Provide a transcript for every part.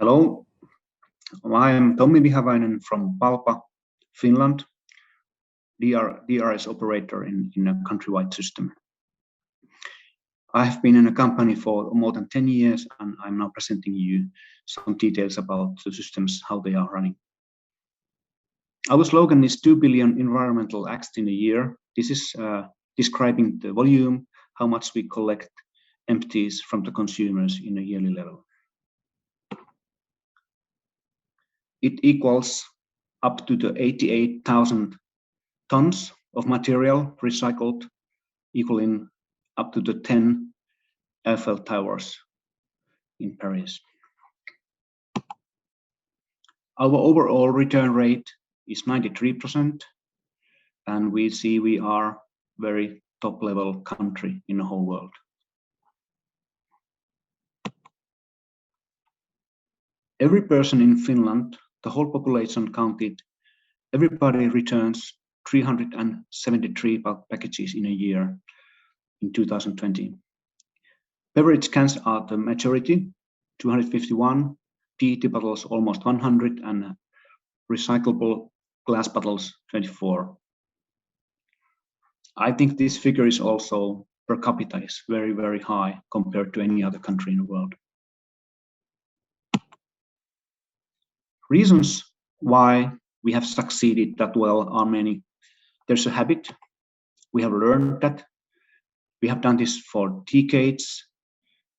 Hello, I'm Tommi Vihavainen from Palpa, Finland, DRS operator in a countrywide system. I have been in a company for more than 10 years, and I'm now presenting you some details about the systems, how they are running. Our slogan is 2 billion environmental acts in a year. This is describing the volume, how much we collect empties from the consumers in a yearly level. It equals up to the 88,000 tons of material recycled, equaling up to the 10 Eiffel Towers in Paris. Our overall return rate is 93%, and we see we are very top level country in the whole world. Every person in Finland, the whole population counted, everybody returns 373 bulk packages in a year in 2020. Beverage cans are the majority, 251, PET bottles almost 100, and recyclable glass bottles 24. I think this figure is also per capita is very, very high compared to any other country in the world. Reasons why we have succeeded that well are many. There's a habit. We have learned that. We have done this for decades,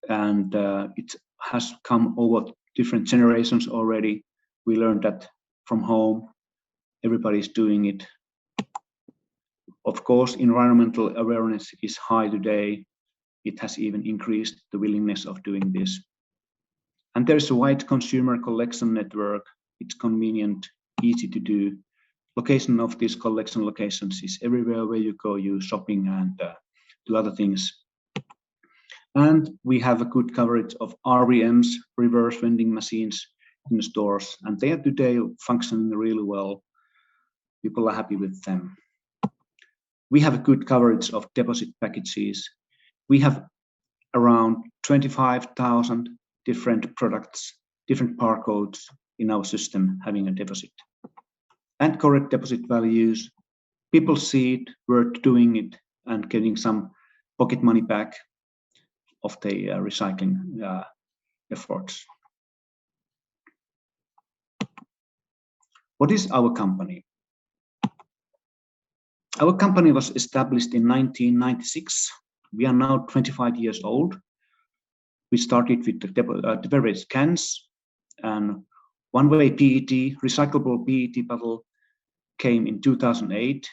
and it has come over different generations already. We learned that from home. Everybody's doing it. Of course, environmental awareness is high today. It has even increased the willingness of doing this. And there's a wide consumer collection network. It's convenient, easy to do. Location of these collection locations is everywhere where you go, you shopping and do other things. And we have a good coverage of RVMs, reverse vending machines in the stores, and they are today functioning really well. People are happy with them. We have a good coverage of deposit packages. We have around 25,000 different products, different barcodes in our system having a deposit. And correct deposit values. People see it, worth doing it, and getting some pocket money back of the recycling efforts. What is our company? Our company was established in 1996. We are now 25 years old. We started with the beverage cans, and one-way PET, recyclable PET bottle came in 2008,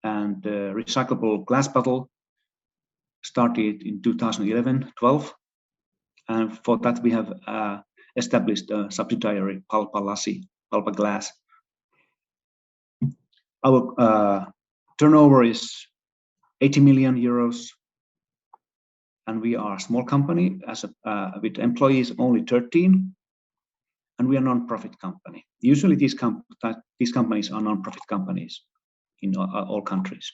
and the recyclable glass bottle started in 2011-12, and for that we have established a subsidiary, Palpa Glass. Our turnover is 80 million euros, and we are a small company with employees only 13, and we are a non-profit company. Usually these companies are non-profit companies in all countries.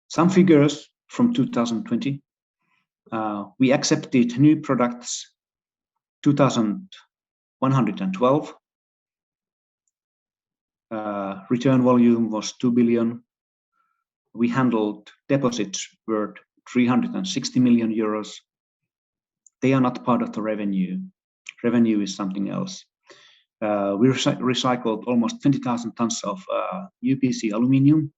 Some figures from 2020. We accepted new products 2,112. Return volume was 2 billion. We handled deposits worth 360 million euros. They are not part of the revenue. Revenue is something else. We recycled almost 20,000 tons of UPC aluminum,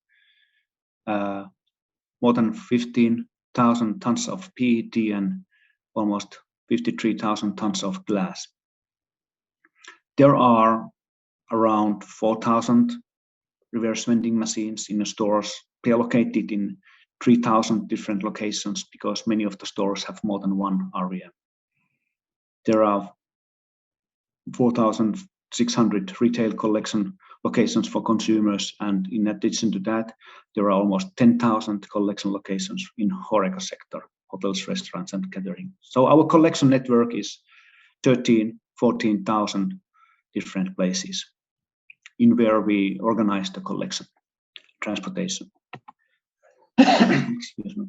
more than 15,000 tons of PET, and almost 53,000 tons of glass. There are around 4,000 reverse vending machines in the stores. They are located in 3,000 different locations because many of the stores have more than one RVM. There are 4,600 retail collection locations for consumers, and in addition to that, there are almost 10,000 collection locations in HoReCa sector, hotels, restaurants, and catering. So our collection network is 14,000 different places in where we organize the collection, transportation. Excuse me.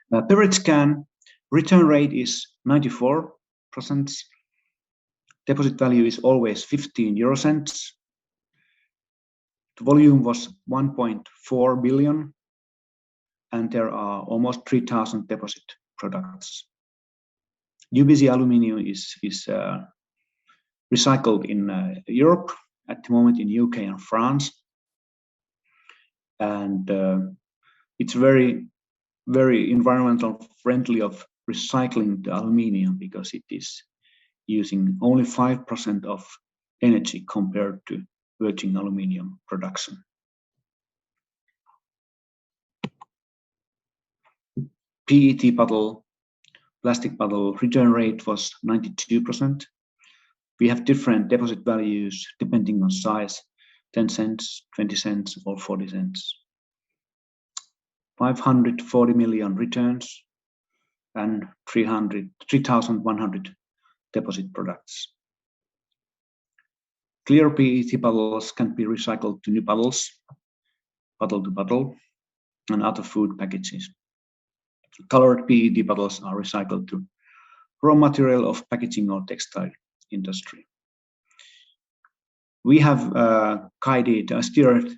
Beverage can Return rate is 94%. Deposit value is always 15 euro cents. The volume was 1.4 billion, and there are almost 3,000 deposit products. UBC aluminium is recycled in Europe at the moment, in UK and France, and it's very, very environmental friendly of recycling the aluminium because it is using only 5% of energy compared to virgin aluminium production. PET bottle, plastic bottle return rate was 92%. We have different deposit values depending on size, 10 cents, 20 cents, or 40 cents. 540 million returns and 3,100 deposit products. Clear PET bottles can be recycled to new bottles, bottle to bottle, and other food packages. Colored PET bottles are recycled to raw material of packaging or textile industry. We have steered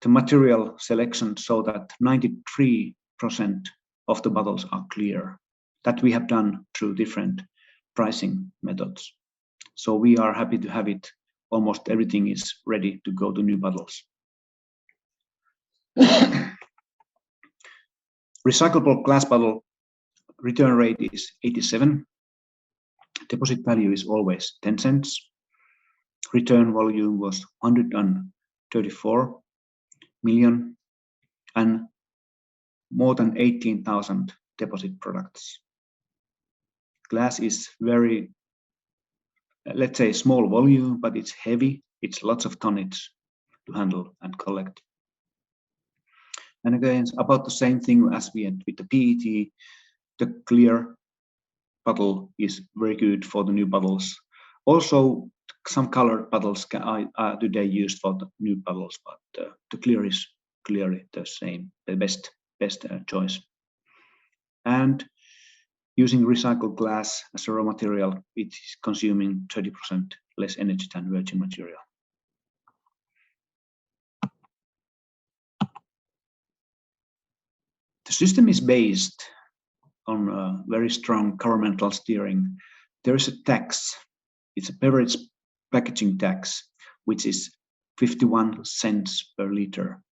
the material selection so that 93% of the bottles are clear. That we have done through different pricing methods. So we are happy to have it. Almost everything is ready to go to new bottles. Recyclable glass bottle return rate is 87. Deposit value is always 10 cents. Return volume was 134 million and more than 18,000 deposit products. Glass is very, let's say, small volume, but it's heavy. It's lots of tonnage to handle and collect. And again, it's about the same thing as we had with the PET. The clear bottle is very good for the new bottles. Also, some colored bottles are today used for the new bottles, but the clear is clearly the same, the best choice. And using recycled glass as a raw material, it is consuming 30% less energy than virgin material. The system is based on a very strong governmental steering. There is a tax. It's a beverage packaging tax, which is 51 cents per liter.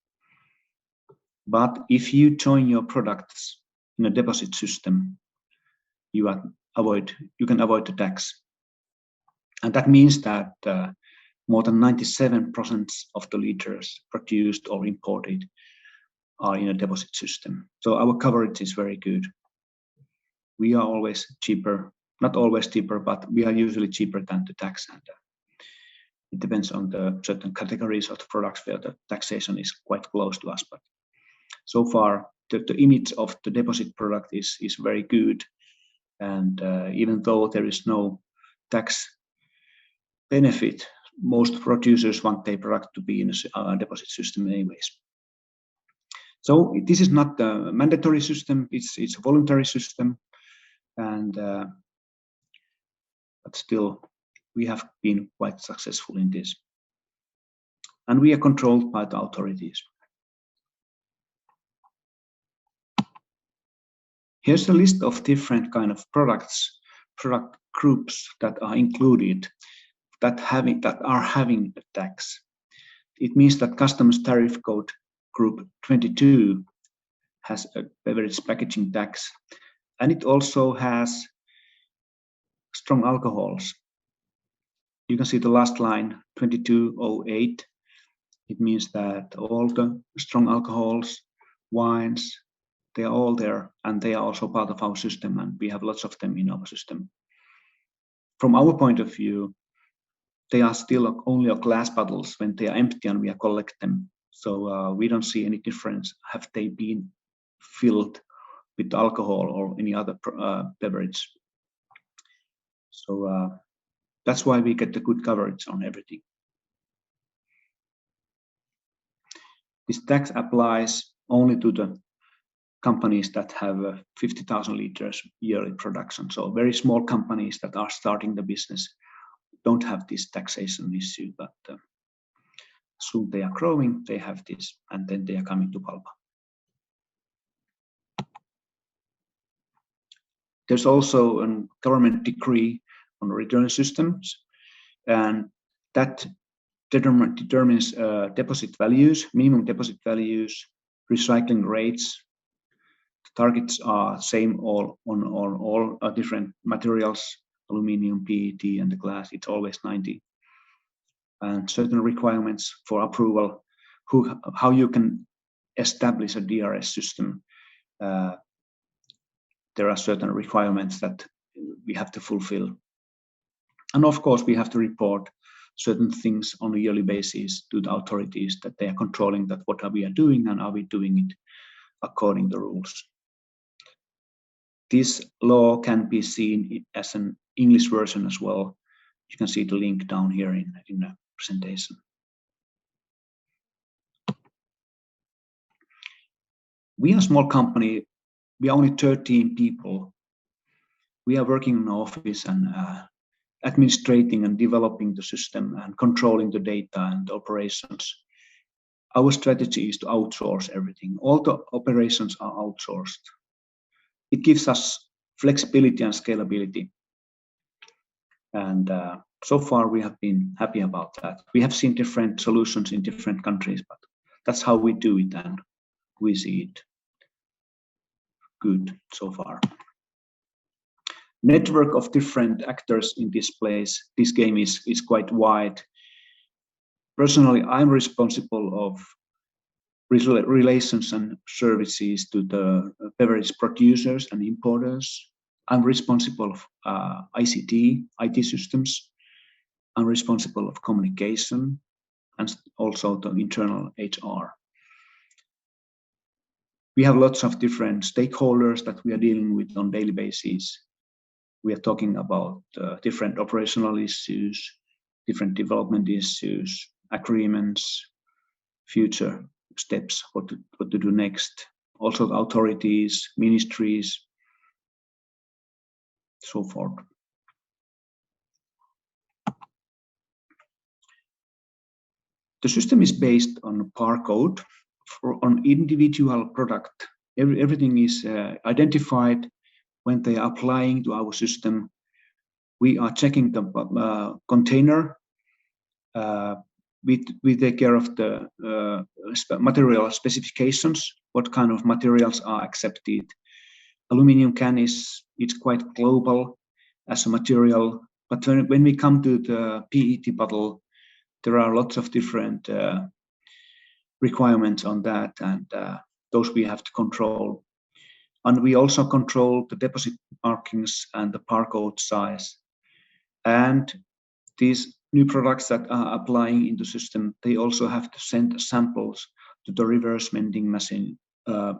But if you join your products in a deposit system, you can avoid the tax. And that means that more than 97% of the liters produced or imported are in a deposit system. So our coverage is very good. We are always cheaper, not always cheaper, but we are usually cheaper than the tax. And it depends on the certain categories of the products where the taxation is quite close to us. But so far, the image of the deposit product is very good. And even though there is no tax benefit, most producers want their product to be in a deposit system anyways. So this is not a mandatory system, it's a voluntary system. And but still, we have been quite successful in this. And we are controlled by the authorities. Here's a list of different kind of products, product groups that are included, that are having a tax. It means that customs tariff code group 22 has a beverage packaging tax, and it also has strong alcohols. You can see the last line, 2208. It means that all the strong alcohols, wines, they are all there, and they are also part of our system, and we have lots of them in our system. From our point of view, they are still only glass bottles. When they are empty and we collect them, so we don't see any difference. Have they been filled with alcohol or any other beverage? So that's why we get the good coverage on everything. This tax applies only to the companies that have 50,000 liters yearly production. So very small companies that are starting the business don't have this taxation issue, but soon they are growing, they have this, and then they are coming to Palpa. There's also a government decree on return systems, and that determines deposit values, minimum deposit values, recycling rates. The targets are same on all different materials, aluminium, PET, and the glass. It's always 90. And certain requirements for approval, how you can establish a DRS system. There are certain requirements that we have to fulfill. And of course, we have to report certain things on a yearly basis to the authorities that they are controlling that what we are doing and are we doing it according to the rules. This law can be seen as an English version as well. You can see the link down here in the presentation. We are a small company. We are only 13 people. We are working in the office and administrating and developing the system and controlling the data and the operations. Our strategy is to outsource everything. All the operations are outsourced. It gives us flexibility and scalability. And so far we have been happy about that. We have seen different solutions in different countries, but that's how we do it and we see it good so far. Network of different actors in this place. This game is quite wide. Personally, I'm responsible of relations and services to the beverage producers and importers. I'm responsible of ICT, IT systems. I'm responsible of communication and also the internal HR. We have lots of different stakeholders that we are dealing with on a daily basis. We are talking about different operational issues, different development issues, agreements, future steps, what to do next. Also the authorities, ministries, so forth. The system is based on Barcode on individual product. Everything is identified. When they are applying to our system, we are checking the container. We take care of the material specifications, what kind of materials are accepted. Aluminium can it's quite global as a material, but when we come to the PET bottle, there are lots of different requirements on that, and those we have to control. And we also control the deposit markings and the barcode size. And these new products that are applying in the system, they also have to send samples to the reverse vending machine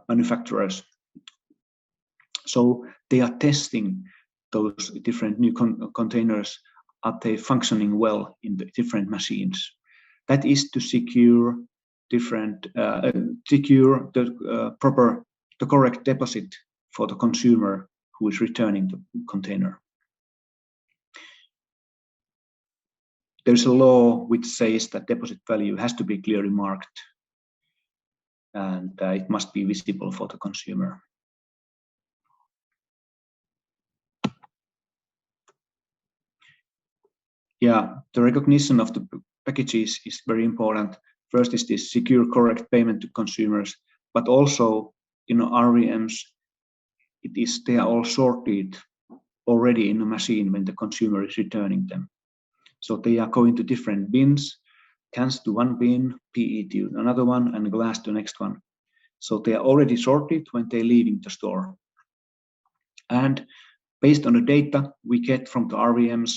manufacturers. So they are testing those different new containers. Are they functioning well in the different machines? That is to secure the correct deposit for the consumer who is returning the container. There's a law which says that deposit value has to be clearly marked and it must be visible for the consumer. Yeah, the recognition of the packages is very important. First is this secure, correct payment to consumers, but also RVMs, they are all sorted already in the machine when the consumer is returning them. So they are going to different bins, cans to one bin, PET to another one, and glass to the next one. So they are already sorted when they're leaving the store. And based on the data we get from the RVMs,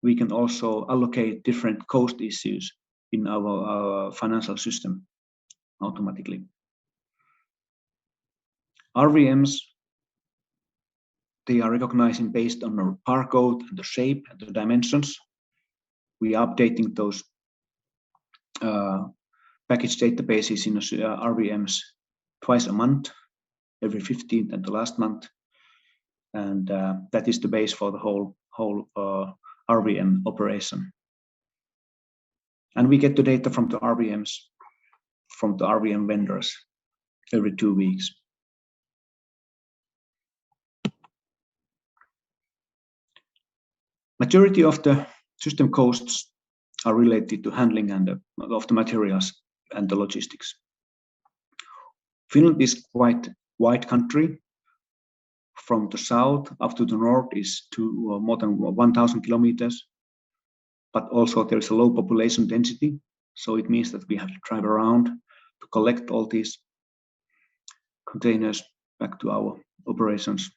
we can also allocate different cost issues in our financial system automatically. RVMs, they are recognizing based on the barcode and the shape and the dimensions. We are updating those package databases in RVMs twice a month. every 15th and the last month, and that is the base for the whole RVM operation. And we get the data from the RVMs, from the RVM vendors every 2 weeks. Majority of the system costs are related to handling and of the materials and the logistics. Finland is quite wide country. From the south up to the north is more than 1,000 kilometers, but also there is a low population density, so it means that we have to drive around to collect all these containers back to our operations.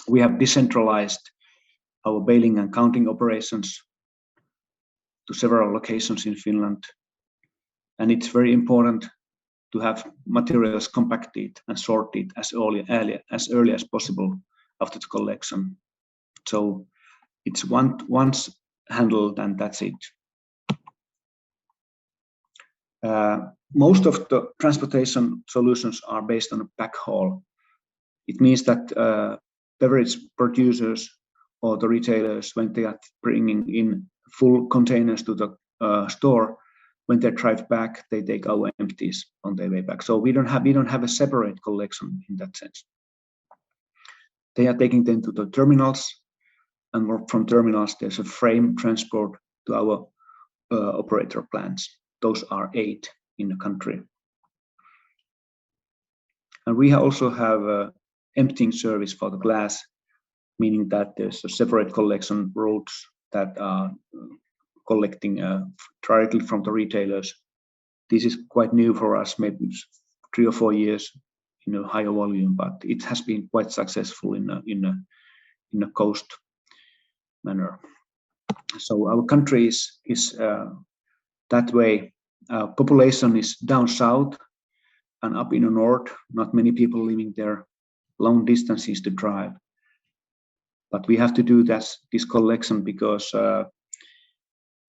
We have decentralized our baling and counting operations to several locations in Finland, and it's very important to have materials compacted and sorted as early as possible after the collection. So it's once handled and that's it. Most of the transportation solutions are based on a backhaul. It means that beverage producers or the retailers, when they are bringing in full containers to the store, when they drive back, they take our empties on their way back. So we don't have a separate collection in that sense. They are taking them to the terminals, and from terminals there's a frame transport to our operator plants. Those are 8 in the country. And we also have a emptying service for the glass, meaning that there's a separate collection routes that are collecting directly from the retailers. This is quite new for us, maybe 3 or 4 years in a higher volume, but it has been quite successful in a coast manner. So our country is that way. Population is down south and up in the north. Not many people living there, long distances to drive. But we have to do this collection because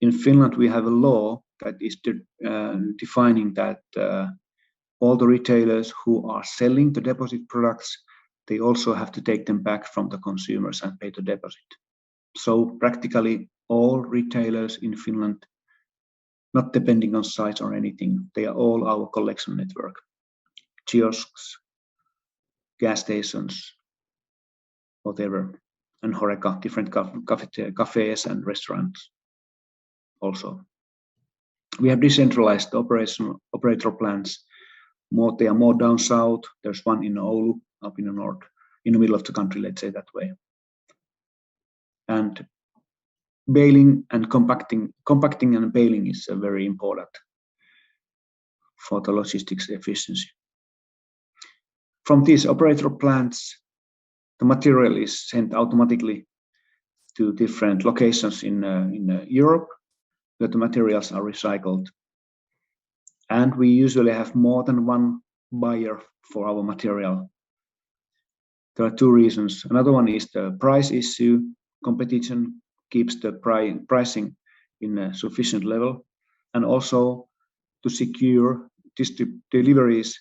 in Finland we have a law that is defining that all the retailers who are selling the deposit products, they also have to take them back from the consumers and pay the deposit. So practically all retailers in Finland, not depending on size or anything, they are all our collection network. Kiosks, gas stations, whatever, and Horeca, different cafes and restaurants also. We have decentralized operator plants. They are more down south. There's one in Oulu, up in the north, in the middle of the country, let's say that way. And baling and compacting and baling is very important for the logistics efficiency. From these operator plants, the material is sent automatically to different locations in Europe, where the materials are recycled. And we usually have more than one buyer for our material. There are 2 reasons. Another one is the price issue. Competition keeps the pricing in a sufficient level, and also to secure deliveries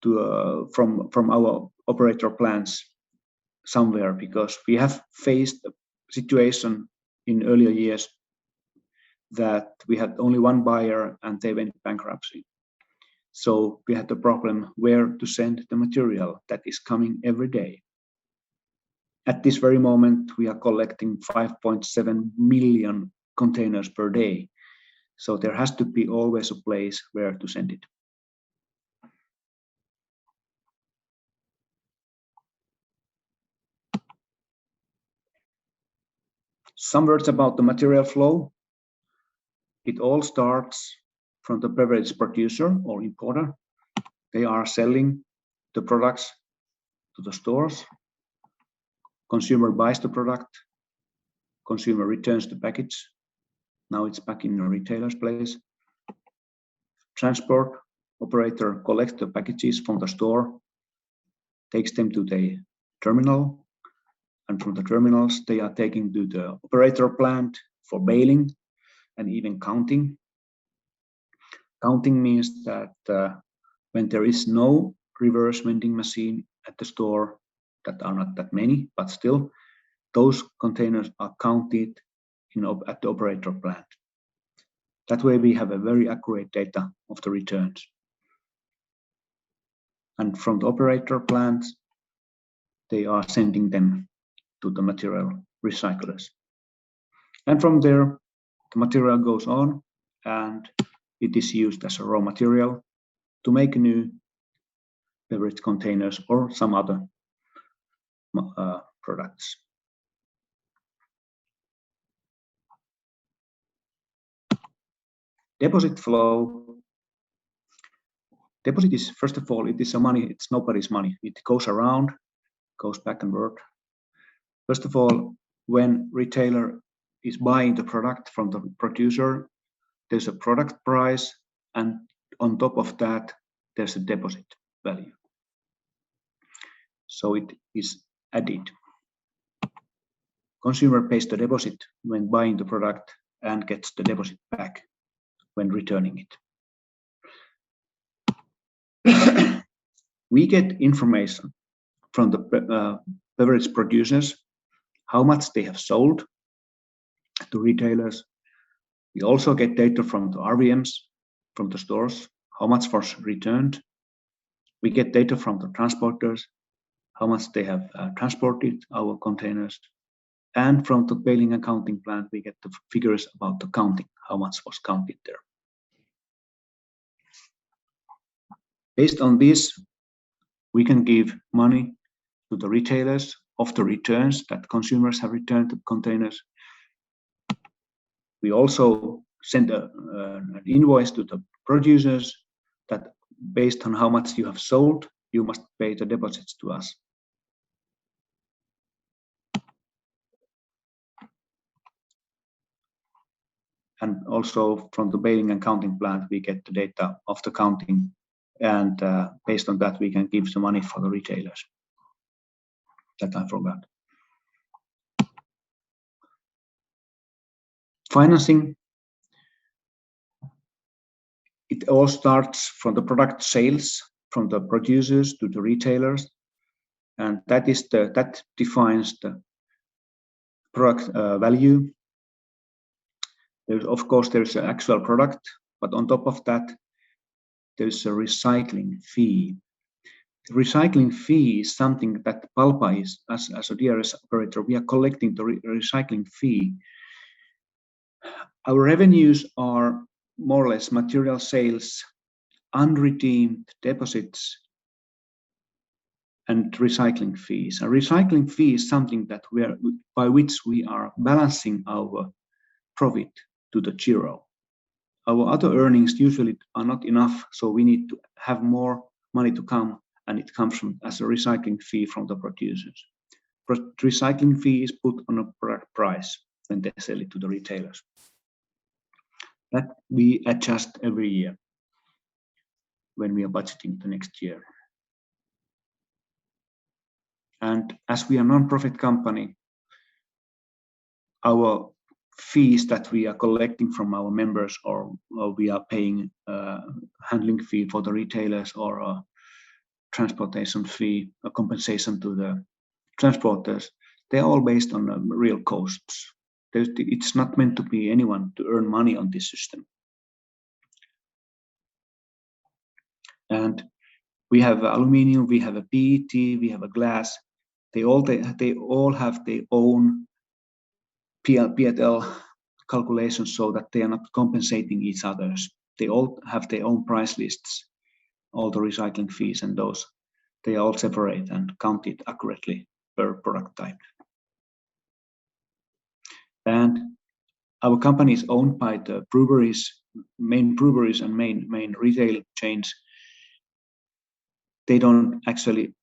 to from our operator plants somewhere, because we have faced a situation in earlier years that we had only one buyer and they went bankruptcy. So we had the problem where to send the material that is coming every day. At this very moment, we are collecting 5.7 million containers per day. So there has to be always a place where to send it. Some words about the material flow. It all starts from the beverage producer or importer. They are selling the products to the stores. Consumer buys the product. Consumer returns the package. Now it's back in the retailer's place. Transport operator collects the packages from the store, takes them to the terminal, and from the terminals they are taken to the operator plant for baling and even counting. Counting means that when there is no reverse vending machine at the store, that are not that many, but still, those containers are counted at the operator plant. That way we have a very accurate data of the returns. And from the operator plants, they are sending them to the material recyclers. And from there, the material goes on and it is used as a raw material to make new beverage containers or some other products. Deposit flow. Deposit is, first of all, it is a money, it's nobody's money. It goes around, goes back and forth. First of all, when retailer is buying the product from the producer, there's a product price, and on top of that, there's a deposit value. So it is added. Consumer pays the deposit when buying the product and gets the deposit back when returning it. We get information from the beverage producers, how much they have sold to retailers. We also get data from the RVMs, from the stores, how much was returned. We get data from the transporters, how much they have transported our containers. And from the baling and counting plant, we get the figures about the counting, how much was counted there. Based on this, we can give money to the retailers of the returns that consumers have returned the containers. We also send an invoice to the producers that based on how much you have sold, you must pay the deposits to us. And also from the baling and counting plant, we get the data of the counting, and based on that, we can give the money for the retailers. That I forgot. Financing. It all starts from the product sales, from the producers to the retailers, and that defines the product value. Of course, there's an actual product, but on top of that, there's a recycling fee. The recycling fee is something that Palpa is, as a DRS operator, we are collecting the recycling fee. Our revenues are more or less material sales, unredeemed deposits, and recycling fees. A recycling fee is something that by which we are balancing our profit to the zero. Our other earnings usually are not enough, so we need to have more money to come, and it comes as a recycling fee from the producers. Recycling fee is put on a product price when they sell it to the retailers. That we adjust every year when we are budgeting the next year. And as we are a non-profit company, our fees that we are collecting from our members, or we are paying a handling fee for the retailers, or a transportation fee, a compensation to the transporters, they're all based on real costs. It's not meant to be anyone to earn money on this system. And we have aluminium, we have a PET, we have a glass. They all have their own P&L calculations so that they are not compensating each others. They all have their own price lists, all the recycling fees, and those, they are all separate and counted accurately per product type. And our company is owned by the breweries, main breweries and main retail chains. They don't actually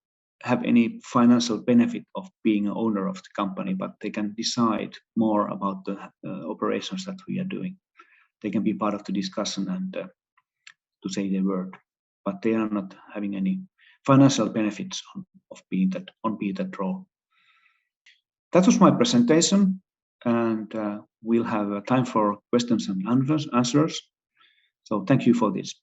have any financial benefit of being an owner of the company, but they can decide more about the operations that we are doing. They can be part of the discussion and to say their word, but they are not having any financial benefits of being that role. That was my presentation, and we'll have time for questions and answers. So thank you for this.